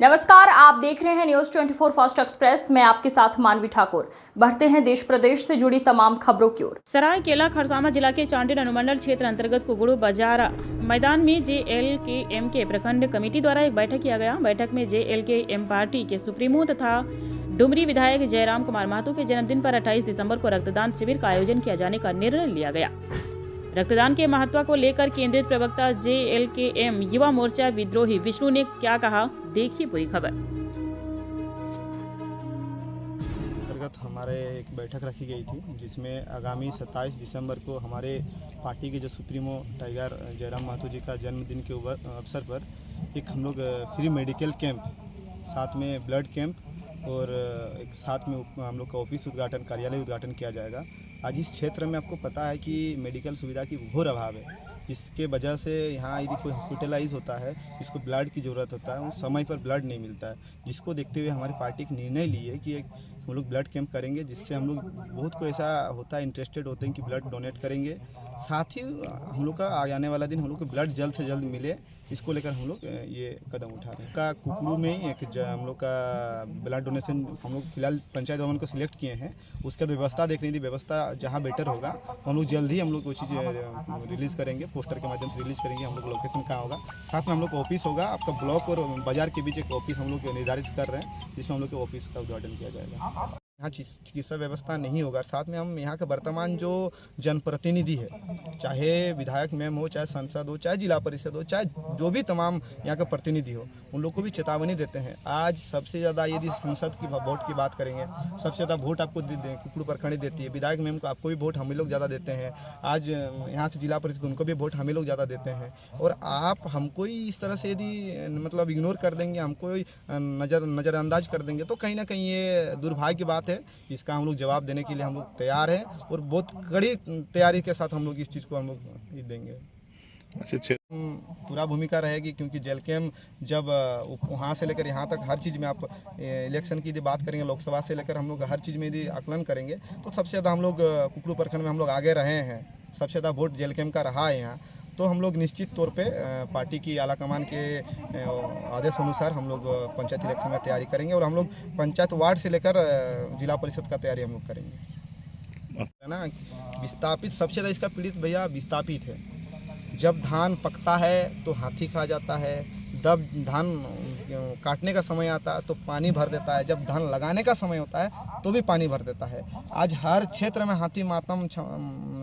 नमस्कार, आप देख रहे हैं न्यूज 24 फास्ट एक्सप्रेस। मैं आपके साथ मानवी ठाकुर। बढ़ते हैं देश प्रदेश से जुड़ी तमाम खबरों की ओर। सरायकेला खरसावां जिला के चांडिल अनुमंडल क्षेत्र अंतर्गत कुगड़ू बाजार मैदान में JLKM के प्रखंड कमेटी द्वारा एक बैठक किया गया। बैठक में JLKM पार्टी के सुप्रीमो तथा डुमरी विधायक जयराम कुमार महतो के जन्मदिन पर 28 दिसंबर को रक्तदान शिविर का आयोजन किया जाने का निर्णय लिया गया। रक्तदान के महत्व को लेकर केंद्रित प्रवक्ता JLKM युवा मोर्चा विद्रोही विष्णु ने क्या कहा, देखिए पूरी खबर। अंतर्गत हमारे एक बैठक रखी गई थी जिसमें आगामी 27 दिसंबर को हमारे पार्टी के जो सुप्रीमो टाइगर जयराम महतो जी का जन्मदिन के अवसर पर एक हम लोग फ्री मेडिकल कैंप, साथ में ब्लड कैंप और एक साथ में हम लोग का ऑफिस उद्घाटन, कार्यालय उद्घाटन किया जाएगा। आज इस क्षेत्र में आपको पता है कि मेडिकल सुविधा की घोर अभाव है, जिसके वजह से यहाँ यदि कोई हॉस्पिटलाइज होता है, जिसको ब्लड की ज़रूरत होता है, उस समय पर ब्लड नहीं मिलता है। जिसको देखते हुए हमारी पार्टी एक निर्णय ली है कि हम लोग ब्लड कैंप करेंगे, जिससे हम लोग बहुत को ऐसा होता है, इंटरेस्टेड होते हैं कि ब्लड डोनेट करेंगे। साथ ही हम लोग का आने वाला दिन हम लोग को ब्लड जल्द से जल्द मिले, इसको लेकर हम लोग ये कदम उठा रहे हैं। का कुकड़ू में ही एक हम लोग का ब्लड डोनेशन हम लोग फिलहाल पंचायत भवन को सिलेक्ट किए हैं। उसका व्यवस्था देखनी थी, व्यवस्था जहाँ बेटर होगा हम लोग जल्द ही हम लोग वो चीज़ रिलीज़ करेंगे, पोस्टर के माध्यम से रिलीज़ करेंगे। हम लोग लोकेशन कहाँ होगा, साथ में हम लोग ऑफिस होगा, आपका ब्लॉक और बाजार के बीच एक ऑफिस हम लोग निर्धारित कर रहे हैं, जिसमें हम लोग के ऑफिस का उद्घाटन किया जाएगा। यहाँ चिकित्सा व्यवस्था नहीं होगा। साथ में हम यहाँ के वर्तमान जो जनप्रतिनिधि है, चाहे विधायक मैम हो, चाहे सांसद हो, चाहे जिला परिषद हो, चाहे जो भी तमाम यहाँ के प्रतिनिधि हो, उन लोग को भी चेतावनी देते हैं। आज सबसे ज़्यादा यदि संसद की वोट की बात करेंगे, सबसे ज़्यादा वोट आपको कुकड़ू प्रखंड देती है। विधायक मैम को आपको भी वोट हम लोग ज़्यादा देते हैं। आज यहाँ से जिला परिषद उनको भी वोट हम लोग ज़्यादा देते हैं। और आप हमको ही इस तरह से यदि मतलब इग्नोर कर देंगे, हमको नज़रअंदाज कर देंगे, तो कहीं ना कहीं ये दुर्भाग्य की बात है। इसका हम लोग जवाब देने के लिए हम लोग तैयार हैं और बहुत कड़ी तैयारी के साथ हम लोग इस चीज़ को हम लोग देंगे। अच्छा, पूरा भूमिका रहेगी, क्योंकि JLKM जब वहाँ से लेकर यहाँ तक हर चीज़ में आप इलेक्शन की यदि बात करेंगे, लोकसभा से लेकर हम लोग हर चीज़ में यदि आकलन करेंगे, तो सबसे ज़्यादा हम लोग कुकड़ू प्रखंड में हम लोग आगे रहे हैं। सबसे ज़्यादा वोट JLKM का रहा है यहाँ। तो हम लोग निश्चित तौर पे पार्टी की आला कमान के आदेश अनुसार हम लोग पंचायत इलेक्शन में तैयारी करेंगे और हम लोग पंचायत वार्ड से लेकर जिला परिषद का तैयारी हम लोग करेंगे। है ना, विस्थापित सबसे ज़्यादा इसका पीड़ित भैया विस्थापित है। जब धान पकता है तो हाथी खा जाता है, जब धान काटने का समय आता है तो पानी भर देता है, जब धान लगाने का समय होता है तो भी पानी भर देता है। आज हर क्षेत्र में हाथी मातम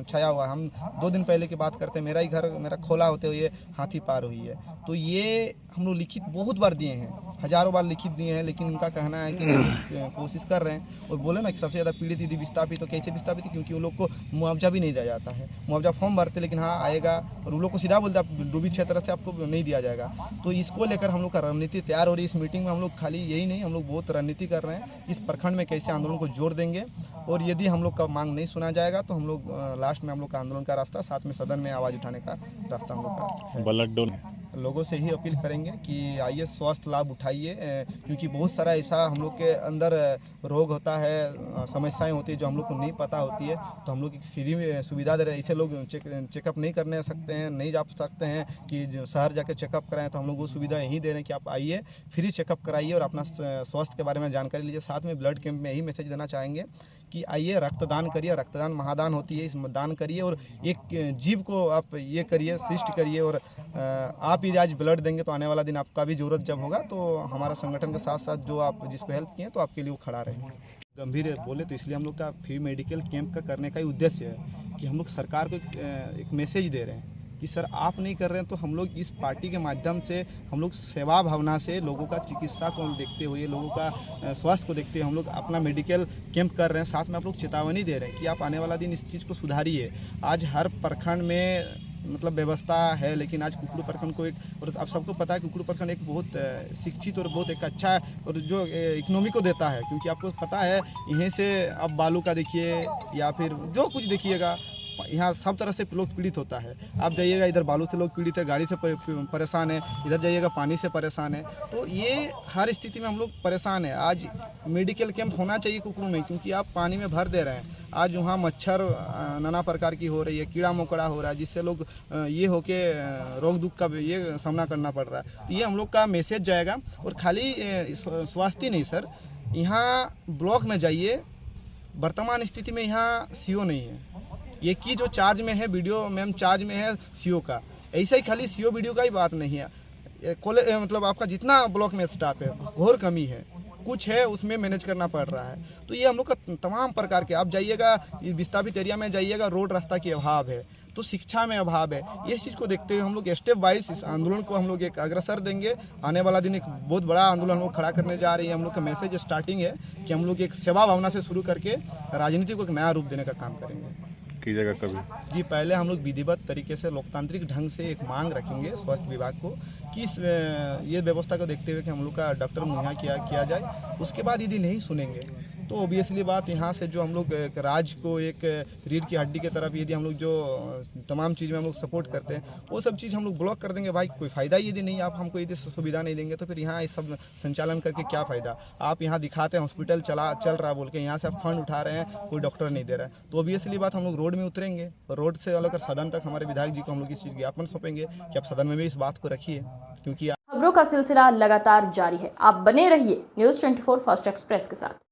छाया हुआ है। हम 2 दिन पहले की बात करते हैं, मेरा ही घर मेरा खोला होते हुए हाथी पार हुई है। तो ये हम लोग लिखित बहुत बार दिए हैं, हज़ारों बार लिखित दिए हैं, लेकिन उनका कहना है कि कोशिश कर रहे हैं। और बोले ना कि सबसे ज़्यादा पीड़ित यदि विस्थापित, तो कैसे विस्थापित है? क्योंकि उन लोग को मुआवजा भी नहीं दिया जाता है। मुआवजा फॉर्म भरते, लेकिन हाँ आएगा, और उन लोग को सीधा बोलते हैं डूबी क्षेत्र से आपको नहीं दिया जाएगा। तो इसको लेकर हम लोग का रणनीति तैयार हो रही है। इस मीटिंग में हम लोग खाली यही नहीं, हम लोग बहुत रणनीति कर रहे हैं इस प्रखंड में कैसे आंदोलन को जोड़ देंगे। और यदि हम लोग का मांग नहीं सुना जाएगा तो हम लोग लास्ट में हम लोग का आंदोलन का रास्ता, साथ में सदन में आवाज़ उठाने का रास्ता हम लोग का है। लोगों से ही अपील करेंगे कि आइए स्वास्थ्य लाभ उठाइए, क्योंकि बहुत सारा ऐसा हम लोग के अंदर रोग होता है, समस्याएं होती है जो हम लोग को नहीं पता होती है। तो हम लोग एक फ्री में सुविधा दे रहे हैं। इसे लोग चेकअप नहीं करने सकते हैं, नहीं जा सकते हैं कि शहर जाके चेकअप कराएं, तो हम लोग वो सुविधा यहीं दे रहे हैं कि आप आइए, फ्री चेकअप कराइए और अपना स्वास्थ्य के बारे में जानकारी लीजिए। साथ में ब्लड कैंप में यही मैसेज देना चाहेंगे कि आइए रक्तदान करिए। रक्तदान महादान होती है, इस दान करिए और एक जीव को आप ये करिए, सृष्टि करिए। और आप यदि आज ब्लड देंगे तो आने वाला दिन आपका भी ज़रूरत जब होगा तो हमारा संगठन के साथ साथ जो आप जिसको हेल्प किए तो आपके लिए वो खड़ा रहेंगे। गंभीर बोले तो इसलिए हम लोग का फ्री मेडिकल कैंप का करने का ही उद्देश्य है कि हम लोग सरकार को एक मैसेज दे रहे हैं कि सर आप नहीं कर रहे हैं, तो हम लोग इस पार्टी के माध्यम से हम लोग सेवा भावना से लोगों का चिकित्सा को देखते हुए, लोगों का स्वास्थ्य को देखते हुए हम लोग अपना मेडिकल कैंप कर रहे हैं। साथ में आप लोग चेतावनी दे रहे हैं कि आप आने वाला दिन इस चीज़ को सुधारिए। आज हर प्रखंड में मतलब व्यवस्था है, लेकिन आज कुकड़ू प्रखंड को एक, और आप सबको पता है कुकड़ू प्रखंड एक बहुत शिक्षित और बहुत एक अच्छा और जो इकोनॉमी को देता है, क्योंकि आपको पता है यहीं से आप बालू का देखिए या फिर जो कुछ देखिएगा, यहाँ सब तरह से लोग पीड़ित होता है। आप जाइएगा इधर बालू से लोग पीड़ित है, गाड़ी से परेशान है, इधर जाइएगा पानी से परेशान है। तो ये हर स्थिति में हम लोग परेशान है। आज मेडिकल कैंप होना चाहिए कुकरू में, क्योंकि आप पानी में भर दे रहे हैं। आज वहाँ मच्छर नाना प्रकार की हो रही है, कीड़ा मकोड़ा हो रहा है, जिससे लोग ये होके रोग दुख का ये सामना करना पड़ रहा है। तो ये हम लोग का मैसेज जाएगा। और खाली स्वास्थ्य नहीं सर, यहाँ ब्लॉक में जाइए, वर्तमान स्थिति में यहाँ सीओ नहीं है। ये की जो चार्ज में है, वीडियो मैम चार्ज में है सीओ का। ऐसा ही खाली सीओ वीडियो का ही बात नहीं है, मतलब आपका जितना ब्लॉक में स्टाफ है घोर कमी है, कुछ है उसमें मैनेज करना पड़ रहा है। तो ये हम लोग का तमाम प्रकार के, आप जाइएगा विस्थापित एरिया में जाइएगा, रोड रास्ता की अभाव है, तो शिक्षा में अभाव है। इस चीज़ को देखते हुए हम लोग स्टेप वाइज इस आंदोलन को हम लोग एक अग्रसर देंगे। आने वाला दिन एक बहुत बड़ा आंदोलन हम लोग खड़ा करने जा रही है। हम लोग का मैसेज स्टार्टिंग है कि हम लोग एक सेवा भावना से शुरू करके राजनीति को एक नया रूप देने का काम करेंगे। कीजिएगा कभी जी, पहले हम लोग विधिवत तरीके से लोकतांत्रिक ढंग से एक मांग रखेंगे स्वास्थ्य विभाग को कि ये व्यवस्था को देखते हुए कि हम लोग का डॉक्टर मुहैया किया जाए। उसके बाद यदि नहीं सुनेंगे तो ऑब्वियसली बात यहाँ से जो हम लोग राज्य को एक रीढ़ की हड्डी की तरफ यदि हम लोग जो तमाम चीज़ में हम लोग सपोर्ट करते हैं, वो सब चीज़ हम लोग ब्लॉक कर देंगे। भाई कोई फ़ायदा यदि नहीं, आप हमको यदि सुविधा नहीं देंगे तो फिर यहाँ इस सब संचालन करके क्या फ़ायदा। आप यहाँ दिखाते हैं हॉस्पिटल चल रहा बोल के, यहाँ से आप फंड उठा रहे हैं, कोई डॉक्टर नहीं दे रहा है। तो ऑब्वियसली बात हम लोग रोड में उतरेंगे, रोड से लेकर सदन तक हमारे विधायक जी को हम लोग इस चीज़ ज्ञापन सौंपेंगे कि आप सदन में भी इस बात को रखिए, क्योंकि खबरों का सिलसिला लगातार जारी है। आप बने रहिए न्यूज़ 24 फास्ट एक्सप्रेस के साथ।